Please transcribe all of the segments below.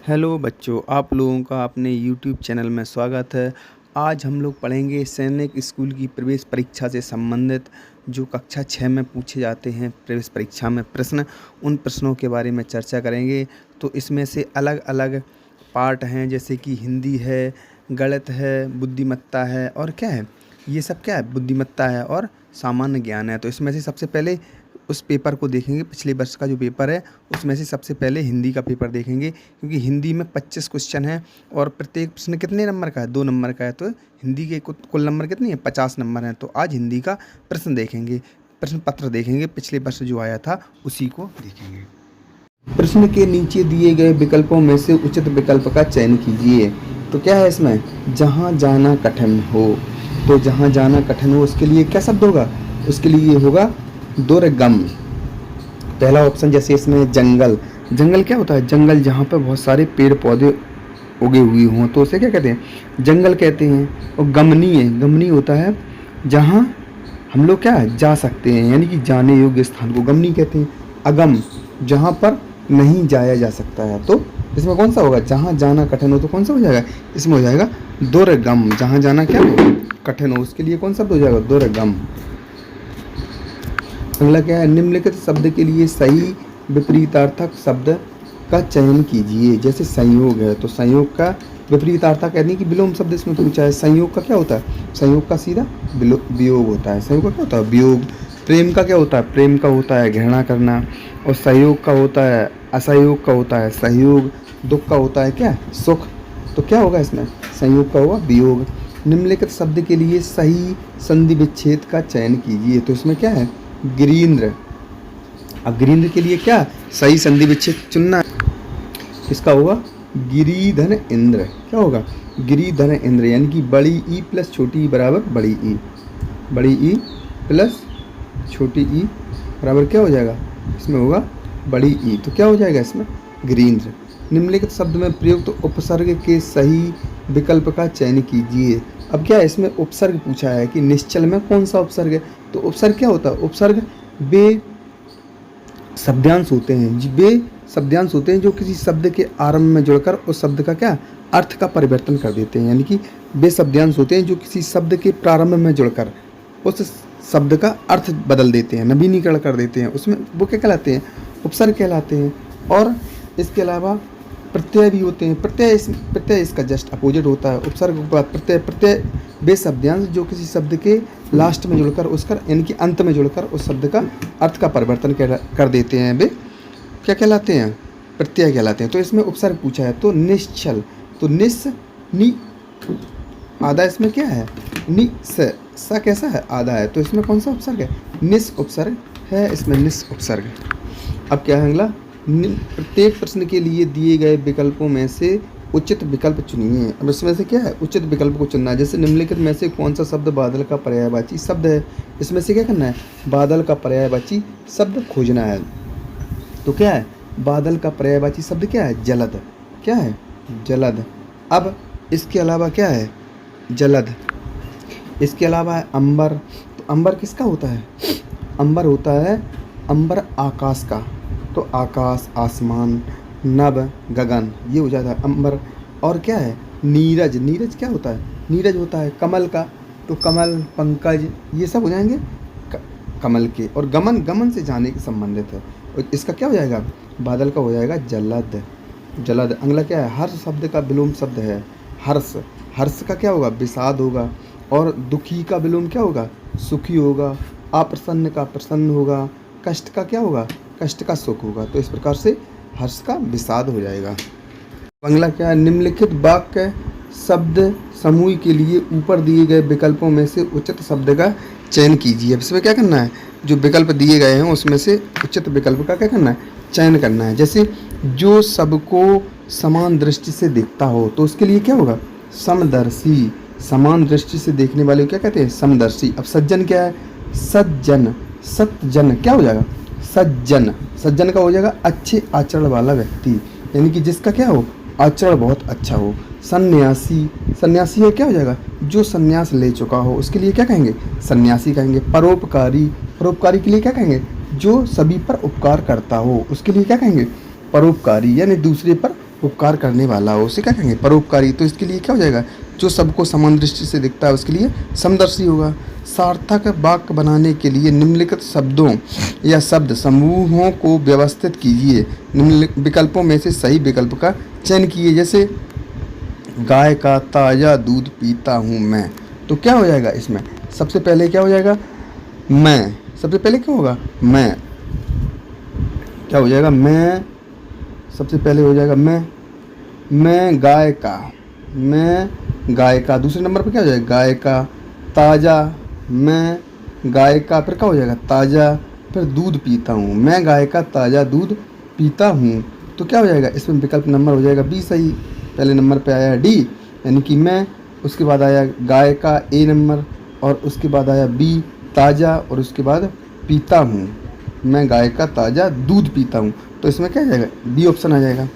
Hello बच्चों, आप लोगों का अपने यूट्यूब चैनल में स्वागत है। आज हम लोग पढ़ेंगे सैनिक स्कूल की प्रवेश परीक्षा से संबंधित जो कक्षा 6 में पूछे जाते हैं प्रवेश परीक्षा में प्रश्न, उन प्रश्नों के बारे में चर्चा करेंगे। तो इसमें से अलग अलग पार्ट हैं, जैसे कि हिंदी है, गणित है, बुद्धिमत्ता है और क्या है, ये सब क्या है, बुद्धिमत्ता है और सामान्य ज्ञान है। तो इसमें से सबसे पहले उस पेपर को देखेंगे, पिछले वर्ष का जो पेपर है उसमें से सबसे पहले हिंदी का पेपर देखेंगे, क्योंकि हिंदी में 25 क्वेश्चन हैं और प्रत्येक प्रश्न कितने नंबर का है, 2 नंबर का है। तो हिंदी के कुल नंबर कितनी है, 50 नंबर हैं। तो आज हिंदी का प्रश्न देखेंगे, प्रश्न पत्र देखेंगे, पिछले वर्ष जो आया था उसी को देखेंगे। प्रश्न के नीचे दिए गए विकल्पों में से उचित विकल्प का चयन कीजिए। तो क्या है इसमें, जहाँ जाना कठिन हो। तो जहाँ जाना कठिन हो उसके लिए क्या शब्द होगा, उसके लिए होगा दुर्गम। पहला ऑप्शन, जैसे इसमें जंगल, जंगल क्या होता है, जंगल जहाँ पर बहुत सारे पेड़ पौधे उगे हुए हों तो उसे क्या कहते हैं, जंगल कहते हैं। और गमनी है, गमनी होता है जहाँ हम लोग क्या है, जा सकते हैं, यानी कि जाने योग्य स्थान को गमनी कहते हैं। अगम, जहाँ पर नहीं जाया जा सकता है। तो इसमें कौन सा होगा, जहाँ जाना कठिन हो तो कौन सा हो जाएगा, इसमें हो जाएगा दुर्गम। जहाँ जाना क्या हो, कठिन हो, उसके लिए कौन शब्द हो जाएगा, दुर्गम। अगला क्या है, निम्नलिखित शब्द के लिए सही विपरीतार्थक शब्द का चयन कीजिए। जैसे संयोग है, तो संयोग का विपरीतार्थक यानी कि विलोम शब्द इसमें पूछा है। संयोग का क्या होता है, संयोग का सीधा वियोग होता है। संयोग का क्या होता है, वियोग। प्रेम का क्या होता है, प्रेम का होता है घृणा करना। और सहयोग का होता है, असहयोग का होता है सहयोग। दुख का होता है क्या, सुख। तो क्या होगा इसमें, संयोग का होगा वियोग। निम्नलिखित शब्द के लिए सही संधि विच्छेद का चयन कीजिए। तो इसमें क्या है, गिरीन्द्र। अब गिरीन्द्र के लिए क्या सही संधि विच्छेद चुनना है, इसका होगा गिरीधन इंद्र। क्या होगा, गिरीधन इंद्र, यानी कि बड़ी ई प्लस छोटी ई बराबर बड़ी ई, बड़ी ई प्लस छोटी ई बराबर क्या हो जाएगा, इसमें होगा बड़ी ई। तो क्या हो जाएगा इसमें, गिरीन्द्र। निम्नलिखित शब्द में प्रयुक्त उपसर्ग के सही विकल्प का चयन कीजिए। अब क्या है, इसमें उपसर्ग पूछा है कि निश्चल में कौन सा उपसर्ग है। तो उपसर्ग क्या होता है, उपसर्ग वे शब्दांश होते हैं जी, वे शब्दांश होते हैं जो किसी शब्द के आरंभ में जुड़कर उस शब्द का क्या अर्थ का परिवर्तन कर देते हैं। यानी कि वे शब्दांश होते हैं जो किसी शब्द के प्रारंभ में जुड़कर उस शब्द का अर्थ बदल देते हैं, नवीनीकरण कर देते हैं, उसमें वो क्या कहलाते हैं, उपसर्ग कहलाते हैं। और इसके अलावा प्रत्यय भी होते हैं। प्रत्यय इसका जस्ट अपोजिट होता है, उपसर्ग के बाद प्रत्यय। प्रत्यय वे शब्दांश जो किसी शब्द के लास्ट में जुड़कर उसका यानी कि अंत में जुड़कर उस शब्द का अर्थ का परिवर्तन कर देते हैं, वे क्या कहलाते हैं, प्रत्यय कहलाते हैं। तो इसमें उपसर्ग पूछा है, तो निश्चल, तो नि आधा इसमें क्या है, नि सा कैसा है, आधा है। तो इसमें कौन सा उपसर्ग है, निस उपसर्ग है, इसमें निस उपसर्ग। अब क्या है अगला, प्रत्येक प्रश्न के लिए दिए गए विकल्पों में से उचित विकल्प चुनिए। अब इसमें से क्या है, उचित विकल्प को चुनना है। जैसे निम्नलिखित में से कौन सा शब्द बादल का पर्यायवाची शब्द है, इसमें से क्या करना है, बादल का पर्यायवाची शब्द खोजना है। तो क्या है, बादल का पर्यायवाची शब्द क्या है, जलद। क्या है, जलद। अब इसके अलावा क्या है, जलद। इसके अलावा है अंबर। तो अंबर किसका होता है, अंबर होता है, अंबर आकाश का। तो आकाश, आसमान, नभ, गगन, ये हो जाता है अंबर। और क्या है, नीरज। नीरज क्या होता है, नीरज होता है कमल का। तो कमल, पंकज, ये सब हो जाएंगे कमल के। और गमन, गमन से जाने के संबंधित है। और इसका क्या हो जाएगा, बादल का हो जाएगा जलद, जलद। अगला क्या है, हर्ष शब्द का विलोम शब्द है हर्ष। हर्ष का क्या होगा, विषाद होगा। और दुखी का विलोम क्या होगा, सुखी होगा। अप्रसन्न का प्रसन्न होगा। कष्ट का क्या होगा, कष्ट का सुख होगा। तो इस प्रकार से हर्ष का विषाद हो जाएगा। अगला क्या है, निम्नलिखित वाक्य शब्द समूह के लिए ऊपर दिए गए विकल्पों में से उचित शब्द का चयन कीजिए। अब इसमें क्या करना है, जो विकल्प दिए गए हैं उसमें से उचित विकल्प का क्या करना है, चयन करना है। जैसे जो सबको समान दृष्टि से देखता हो, तो उसके लिए क्या होगा, समदर्शी। समान दृष्टि से देखने वाले को क्या कहते हैं, समदर्शी। अब सज्जन क्या है, सज्जन। सज्जन क्या हो जाएगा, सज्जन। सज्जन का हो जाएगा अच्छे आचरण वाला व्यक्ति, यानी कि जिसका क्या हो, आचरण बहुत अच्छा हो। सन्यासी, सन्यासी है क्या हो जाएगा, जो सन्यास ले चुका हो, उसके लिए क्या कहेंगे, सन्यासी कहेंगे। परोपकारी, परोपकारी के लिए क्या कहेंगे, जो सभी पर उपकार करता हो, उसके लिए क्या कहेंगे, परोपकारी, यानी दूसरे पर उपकार करने वाला हो उसे क्या कहेंगे, परोपकारी। तो इसके लिए क्या हो जाएगा, जो सबको समान दृष्टि से दिखता है उसके लिए समदर्शी होगा। सार्थक वाक्य बनाने के लिए निम्नलिखित शब्दों या शब्द समूहों को व्यवस्थित कीजिए। निम्नलिखित विकल्पों में से सही विकल्प का चयन कीजिए। जैसे गाय का ताज़ा दूध पीता हूँ मैं, तो क्या हो जाएगा इसमें, सबसे पहले क्या हो जाएगा, मैं। सबसे पहले क्या होगा, मैं। क्या हो जाएगा, मैं। सबसे पहले हो जाएगा मैं गाय का, मैं गाय का। दूसरे नंबर पर क्या हो जाएगा, गाय का। ताज़ा, मैं गाय का, फिर क्या हो जाएगा, ताज़ा, फिर दूध पीता हूँ, मैं गाय का ताज़ा दूध पीता हूँ। तो क्या हो जाएगा, इसमें विकल्प नंबर हो जाएगा बी सही। पहले नंबर पे आया डी यानी कि मैं, उसके बाद आया गाय का ए नंबर, और उसके बाद आया बी ताज़ा, और उसके बाद पीता हूँ, मैं गाय का ताज़ा दूध पीता हूँ। तो इसमें क्या आ जाएगा, बी ऑप्शन आ जाएगा।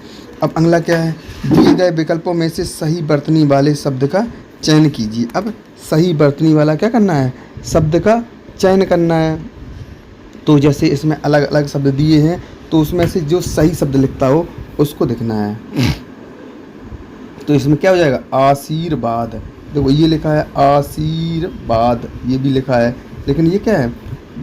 अब अगला क्या है, दिए गए विकल्पों में से सही वर्तनी वाले शब्द का चयन कीजिए। अब सही वर्तनी वाला क्या करना है, शब्द का चयन करना है। तो जैसे इसमें अलग अलग शब्द दिए हैं, तो उसमें से जो सही शब्द लिखता हो उसको देखना है। तो इसमें क्या हो जाएगा, आशीर्वाद। देखो ये लिखा है आशीर्वाद, ये भी लिखा है, लेकिन ये क्या है,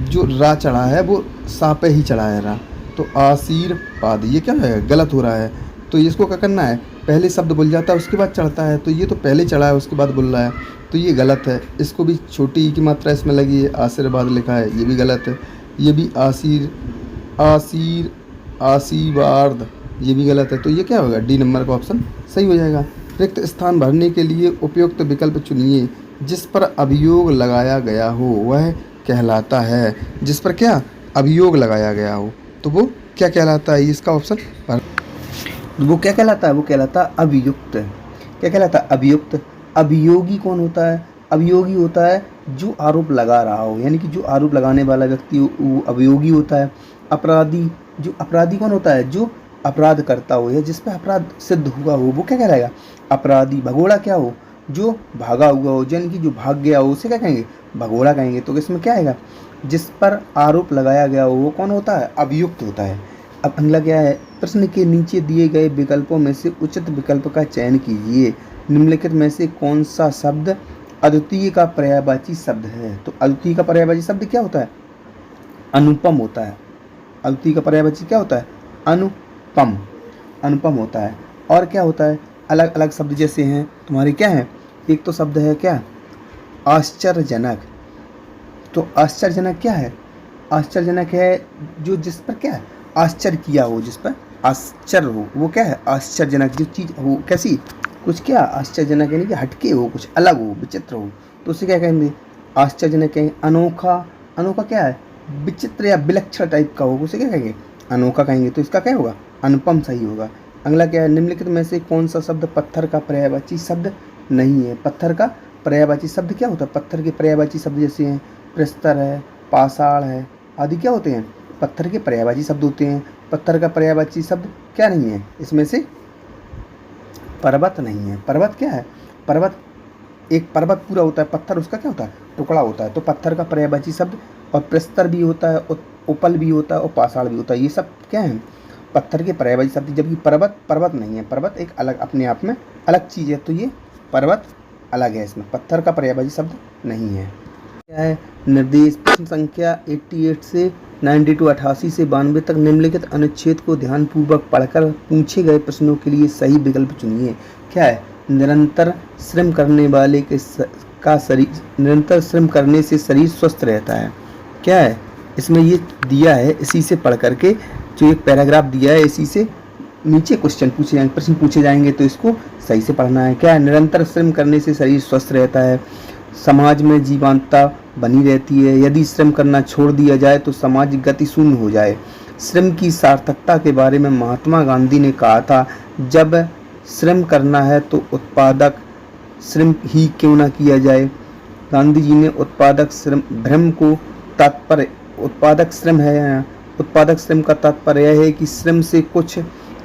जो रा चढ़ा है वो सा पे ही चढ़ा है रा, तो आशीर्वाद ये क्या है, गलत हो रहा है। तो इसको क्या करना है, पहले शब्द बोल जाता है उसके बाद चढ़ता है, तो ये तो पहले चढ़ा है उसके बाद बोल रहा है, तो ये गलत है। इसको भी छोटी ई की मात्रा इसमें लगी है, आशीर्वाद लिखा है, ये भी गलत है। ये भी आशीर्वाद, ये भी गलत है। तो ये क्या होगा, डी नंबर का ऑप्शन सही हो जाएगा। रिक्त स्थान भरने के लिए उपयुक्त विकल्प चुनिए। जिस पर अभियोग लगाया गया हो वह कहलाता है। जिस पर क्या अभियोग लगाया गया हो तो वो क्या कहलाता है, इसका ऑप्शन वो क्या कहलाता है, वो कहलाता है अभियुक्त। क्या कहलाता है, अभियुक्त। अभियोगी कौन होता है, अभियोगी होता है जो आरोप लगा रहा हो, यानी कि जो आरोप लगाने वाला व्यक्ति वो अभियोगी होता है। अपराधी, जो अपराधी कौन होता है, जो अपराध करता हो या जिस पर अपराध सिद्ध हुआ हो वो क्या कहलाएगा, अपराधी। भगोड़ा क्या हो, जो भागा हुआ हो, यानी कि जो भाग गया हो उसे क्या कहेंगे, भगोड़ा कहेंगे। तो इसमें क्या आएगा, जिस पर आरोप लगाया गया हो वो कौन होता है, अभियुक्त होता है। अब अगला क्या है, प्रश्न के नीचे दिए गए विकल्पों में से उचित विकल्प का चयन कीजिए। निम्नलिखित में से कौन सा शब्द अद्वितीय का पर्यायवाची शब्द है। तो अद्वितीय का पर्यायवाची शब्द क्या होता है, अनुपम होता है। अद्वितीय का पर्यायवाची क्या होता है, अनुपम, अनुपम होता है। और क्या होता है, अलग अलग शब्द जैसे हैं तुम्हारे क्या है, एक तो शब्द है क्या, आश्चर्यजनक। तो आश्चर्यजनक क्या है, आश्चर्यजनक है जो जिस पर क्या है आश्चर्य किया हो, जिस पर आश्चर्य हो वो क्या है, आश्चर्यजनक। जो चीज़ हो कैसी, कुछ क्या आश्चर्यजनक यानी कि हटके हो, कुछ अलग हो, विचित्र हो, तो उसे क्या कहेंगे, आश्चर्यजनक कहेंगे। अनोखा, अनोखा क्या है, विचित्र या विलक्षण टाइप का हो, उसे क्या कहेंगे, अनोखा कहेंगे। तो इसका क्या होगा, अनुपम सही होगा। अगला क्या है, निम्नलिखित में से कौन सा शब्द पत्थर का पर्यायवाची शब्द नहीं है। पत्थर का पर्यायवाची शब्द क्या होता है, पत्थर के पर्यायवाची शब्द जैसे हैं प्रस्तर है, पाषाण है आदि क्या होते हैं, पत्थर के पर्यायवाची शब्द होते हैं। पत्थर का पर्यायवाची शब्द क्या नहीं है, इसमें से पर्वत नहीं है। पर्वत क्या है, पर्वत एक पर्वत पूरा होता है, पत्थर उसका क्या होता है, टुकड़ा होता है। तो पत्थर का पर्यायवाची शब्द, और प्रस्तर भी होता है, उपल भी होता है, और पाषाण भी होता है, ये सब क्या है पत्थर के पर्यायवाची शब्द। जबकि पर्वत, पर्वत नहीं है, पर्वत एक अलग अपने आप में अलग चीज़ है, तो ये पर्वत अलग है, इसमें पत्थर का पर्यायवाची शब्द नहीं है। क्या है, निर्देश प्रश्न संख्या 88 से 88 से 92 तक निम्नलिखित अनुच्छेद को ध्यानपूर्वक पढ़कर पूछे गए प्रश्नों के लिए सही विकल्प चुनिए। क्या है, निरंतर श्रम करने वाले का शरीर, निरंतर श्रम करने से शरीर स्वस्थ रहता है। क्या है, इसमें ये दिया है, इसी से पढ़ करके जो एक पैराग्राफ दिया है इसी से नीचे क्वेश्चन पूछे जाएंगे, प्रश्न पूछे जाएंगे, तो इसको सही से पढ़ना है। क्या है, निरंतर श्रम करने से शरीर स्वस्थ रहता है, समाज में जीवंतता बनी रहती है, यदि श्रम करना छोड़ दिया जाए तो समाज गति शून्य हो जाए। श्रम की सार्थकता के बारे में महात्मा गांधी ने कहा था, जब श्रम करना है तो उत्पादक श्रम ही क्यों ना किया जाए। गांधी जी ने उत्पादक श्रम भ्रम को तात्पर्य, उत्पादक श्रम है, उत्पादक श्रम का तात्पर्य यह है कि श्रम से कुछ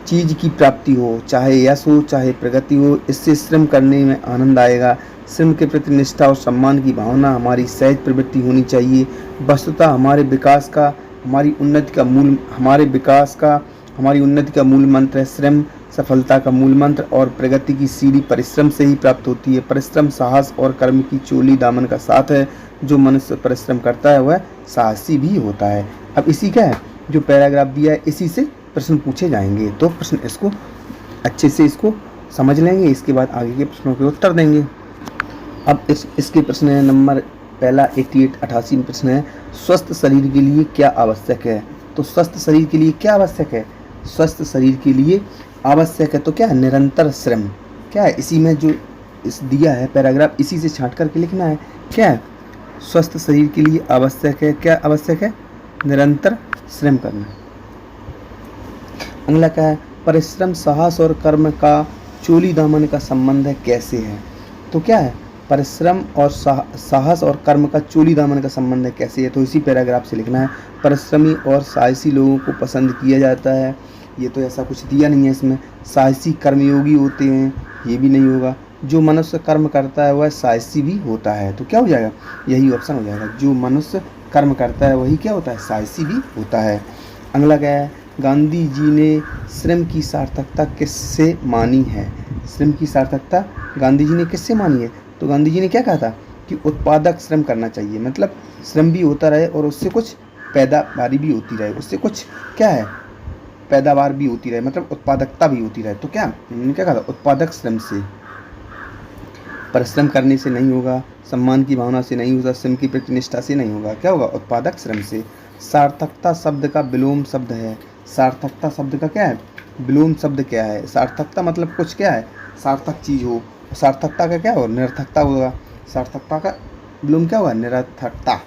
चीज़ की प्राप्ति हो, चाहे यश हो चाहे प्रगति हो, इससे श्रम करने में आनंद आएगा। श्रम के प्रति निष्ठा और सम्मान की भावना हमारी सहज प्रवृत्ति होनी चाहिए। वस्तुतः हमारे विकास का, हमारी उन्नति का मूल, हमारे विकास का, हमारी उन्नति का मूल मंत्र है श्रम। सफलता का मूल मंत्र और प्रगति की सीढ़ी परिश्रम से ही प्राप्त होती है। परिश्रम साहस और कर्म की चोली दामन का साथ है। जो मनुष्य परिश्रम करता है वह साहसी भी होता है। अब इसी क्या है जो पैराग्राफ दिया है इसी से प्रश्न पूछे जाएंगे, तो प्रश्न इसको अच्छे से इसको समझ लेंगे, इसके बाद आगे के प्रश्नों के उत्तर देंगे। अब इसके प्रश्न है नंबर पहला 88 में प्रश्न है, स्वस्थ शरीर के लिए क्या आवश्यक है। तो स्वस्थ शरीर के लिए क्या आवश्यक है, स्वस्थ शरीर के लिए आवश्यक है तो क्या है, निरंतर श्रम। क्या है, इसी में जो इस दिया है पैराग्राफ इसी से छांट करके लिखना है। क्या है, स्वस्थ शरीर के लिए आवश्यक है, क्या आवश्यक है, निरंतर श्रम करना। अगला क्या है, परिश्रम साहस और कर्म का चोली दामन का संबंध है कैसे है। तो क्या है, परिश्रम और साहस और कर्म का चोली दामन का संबंध है कैसे है, तो इसी पैराग्राफ से लिखना है। परिश्रमी और साहसी लोगों को पसंद किया जाता है, ये तो ऐसा कुछ दिया नहीं है इसमें। साहसी कर्मयोगी होते हैं, ये भी नहीं होगा। जो मनुष्य कर्म करता है वह साहसी भी होता है, तो क्या हो जाएगा, यही ऑप्शन हो जाएगा। जो मनुष्य कर्म करता है वही क्या होता है, साहसी भी होता है। अगला क्या है, गांधी जी ने श्रम की सार्थकता किससे मानी है। श्रम की सार्थकता गांधी जी ने किससे मानी है, तो गांधी जी ने क्या कहा था कि उत्पादक श्रम करना चाहिए, मतलब श्रम भी होता रहे और उससे कुछ पैदावारी भी होती रहे, उससे कुछ क्या है, पैदावार भी होती रहे, मतलब उत्पादकता भी होती रहे। तो क्या उन्होंने क्या कहा था, उत्पादक श्रम से, परिश्रम करने से नहीं होगा, सम्मान की भावना से नहीं होगा, श्रम की प्रति निष्ठा से नहीं होगा, क्या होगा, उत्पादक श्रम से। सार्थकता शब्द का विलोम शब्द है। सार्थकता शब्द का क्या है, विलोम शब्द क्या है। सार्थकता मतलब कुछ क्या है, सार्थक चीज हो। सार्थकता का क्या होगा, निरर्थकता होगा। सार्थकता का विलोम क्या होगा, निरर्थकता।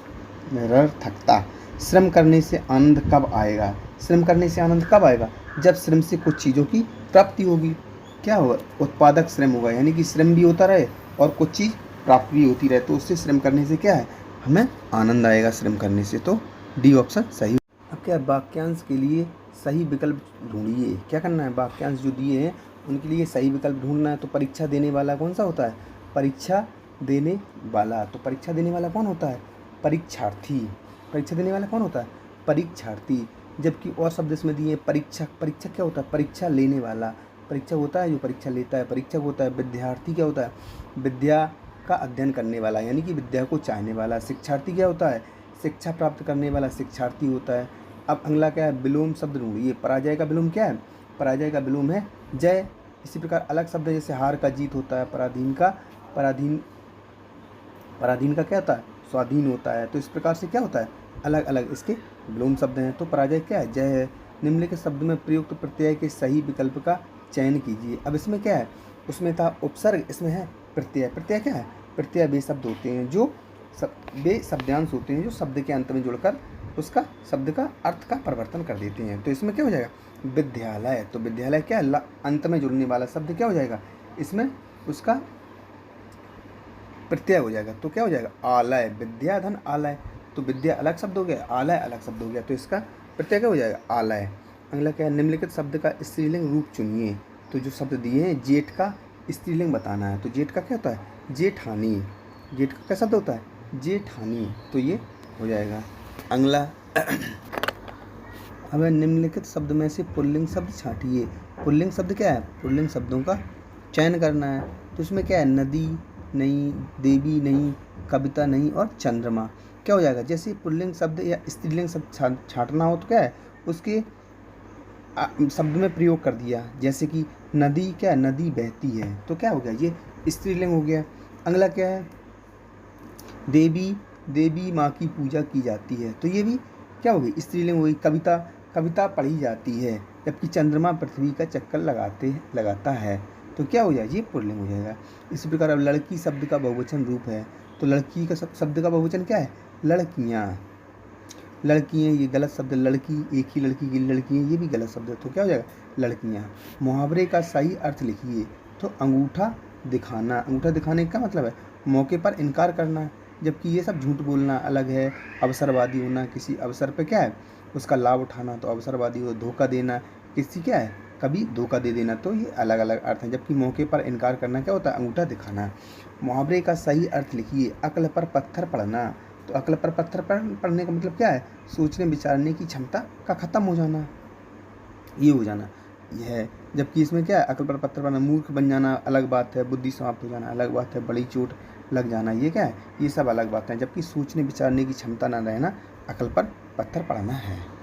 निरर्थकता। श्रम करने से आनंद कब आएगा, श्रम करने से आनंद कब आएगा, जब श्रम से कुछ चीज़ों की प्राप्ति होगी। क्या होगा, उत्पादक श्रम होगा, यानी कि श्रम भी होता रहे और कुछ चीज़ प्राप्त भी होती रहे, तो उससे श्रम करने से क्या है, हमें आनंद आएगा श्रम करने से। तो डी ऑप्शन सही। अब क्या है, वाक्यांश के लिए सही विकल्प ढूंढिए। क्या करना है, वाक्यांश जो दिए हैं उनके लिए सही विकल्प ढूंढना है। तो परीक्षा देने वाला कौन सा होता है, परीक्षा देने वाला। तो परीक्षा देने वाला कौन होता है, परीक्षार्थी। परीक्षा देने वाला कौन होता है, परीक्षार्थी। जबकि और शब्द इसमें दिए परीक्षक। परीक्षक क्या होता है, परीक्षा लेने वाला। परीक्षक होता है जो परीक्षा लेता है। परीक्षक होता है विद्यार्थी, क्या होता है, विद्या का अध्ययन करने वाला, यानी कि विद्या को चाहने वाला। शिक्षार्थी क्या होता है, शिक्षा प्राप्त करने वाला शिक्षार्थी होता है। अब अगला क्या है, विलोम शब्द ढूंढिए। पराजय का विलोम क्या है, पराजय का विलोम है जय। इसी प्रकार अलग शब्द जैसे हार का जीत होता है, पराधीन का पराधीन का क्या होता है, स्वाधीन होता है। तो इस प्रकार से क्या होता है, अलग अलग इसके विलोम शब्द हैं। तो पराजय क्या है, जय है। निम्नलिखित शब्द में प्रयुक्त प्रत्यय के सही विकल्प का चयन कीजिए। अब इसमें क्या है, उसमें था उपसर्ग, इसमें है प्रत्यय। प्रत्यय क्या है, प्रत्यय वे शब्द होते हैं जो वे शब्दांश होते हैं जो शब्द के अंत में जुड़कर उसका शब्द का अर्थ का परिवर्तन कर देते हैं। तो इसमें क्या हो जाएगा, विद्यालय। तो विद्यालय क्या है, अंत में जुड़ने वाला शब्द क्या हो जाएगा, इसमें उसका प्रत्यय हो जाएगा। तो क्या हो जाएगा, आलय। विद्या धन आलय, तो विद्या अलग शब्द हो गया, आलय अलग शब्द हो गया, तो इसका प्रत्यय क्या हो जाएगा, आलय। अगला क्या है, निम्नलिखित शब्द का स्त्रीलिंग रूप चुनिए। तो जो शब्द दिए हैं, जेठ का स्त्रीलिंग बताना है। तो जेठ का क्या होता है, जेठानी। जेठ का क्या शब्द होता है, जेठानी। तो ये हो जाएगा। अगला अब निम्नलिखित शब्द में से पुल्लिंग शब्द छांटिए। पुल्लिंग शब्द क्या है, पुल्लिंग शब्दों का चयन करना है। तो इसमें क्या है, नदी नहीं, देवी नहीं, कविता नहीं और चंद्रमा। क्या हो जाएगा, जैसे पुल्लिंग शब्द या स्त्रीलिंग शब्द छांटना हो तो क्या है, उसके शब्द में प्रयोग कर दिया। जैसे कि नदी, क्या है, नदी बहती है, तो क्या हो गया, ये स्त्रीलिंग हो गया। अगला क्या है, देवी, देवी माँ की पूजा की जाती है, तो ये भी क्या होगी, स्त्रीलिंग होगी। कविता, कविता पढ़ी जाती है। जबकि चंद्रमा पृथ्वी का चक्कर लगाता है, तो क्या हो जाएगा, ये पुल्लिंग हो जाएगा। इसी प्रकार अब लड़की शब्द का बहुवचन रूप है। तो लड़की का शब्द का बहुवचन क्या है, लड़कियाँ। लड़कियाँ ये गलत शब्द, लड़की एक ही लड़की की लड़कियाँ, ये भी गलत शब्द है। तो क्या हो जाएगा, लड़कियाँ। मुहावरे का सही अर्थ लिखिए। तो अंगूठा दिखाना, अंगूठा दिखाने का मतलब है मौके पर इनकार करना, जबकि ये सब झूठ बोलना अलग है। अवसरवादी होना, किसी अवसर पे क्या है, उसका लाभ उठाना, तो अवसरवादी हो। धोखा देना, किसी क्या है, कभी धोखा दे देना, तो ये अलग अलग अर्थ हैं। जबकि मौके पर इनकार करना क्या होता है, अंगूठा दिखाना। मुहावरे का सही अर्थ लिखिए। अक्ल पर पत्थर पड़ना, तो अक्ल पर पत्थर पड़ने का मतलब क्या है, सोचने विचारने की क्षमता का खत्म हो जाना, ये हो जाना। यह है। जबकि इसमें क्या है, अकल पर पत्थर पड़ना, मूर्ख बन जाना अलग बात है, बुद्धि समाप्त हो जाना अलग बात है, बड़ी चोट लग जाना ये क्या है, ये सब अलग बातें हैं। जबकि सोचने विचारने की क्षमता न रहना अकल पर पत्थर पड़ना है।